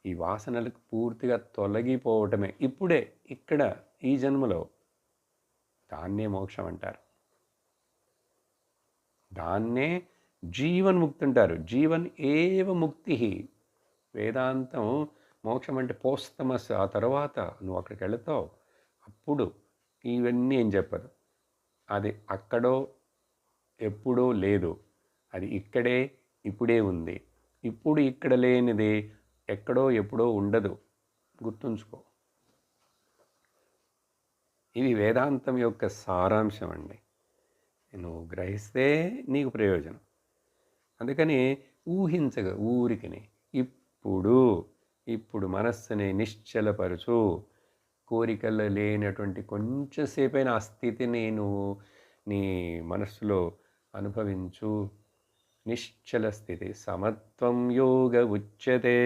ఈ వాసనలకు పూర్తిగా తొలగిపోవటమే ఇప్పుడే ఇక్కడ ఈ జన్మలో. దాన్నే మోక్షం అంటారు. దాన్నే జీవన్ముక్తి అంటారు. జీవన్ ఏవ ముక్తి. వేదాంతం మోక్షం అంటే పోస్తమస్. ఆ తర్వాత నువ్వు అక్కడికి వెళతావు, అప్పుడు ఇవన్నీ ఏం చెప్పదు. అది అక్కడో ఎప్పుడో లేదు, అది ఇక్కడే ఇప్పుడే ఉంది. ఇప్పుడు ఇక్కడ లేనిది ఎక్కడో ఎప్పుడో ఉండదు, గుర్తుంచుకో. ఇది వేదాంతం యొక్క సారాంశం అండి. నువ్వు గ్రహిస్తే నీకు ప్రయోజనం. అందుకని ఊరికని ఇప్పుడు మనస్సుని నిశ్చలపరచు. కోరికలు లేనటువంటి కొంచెంసేపైన ఆ స్థితిని నువ్వు నీ మనస్సులో అనుభవించు. నిశ్చల స్థితి సమత్వం యోగ ఉచ్యతే.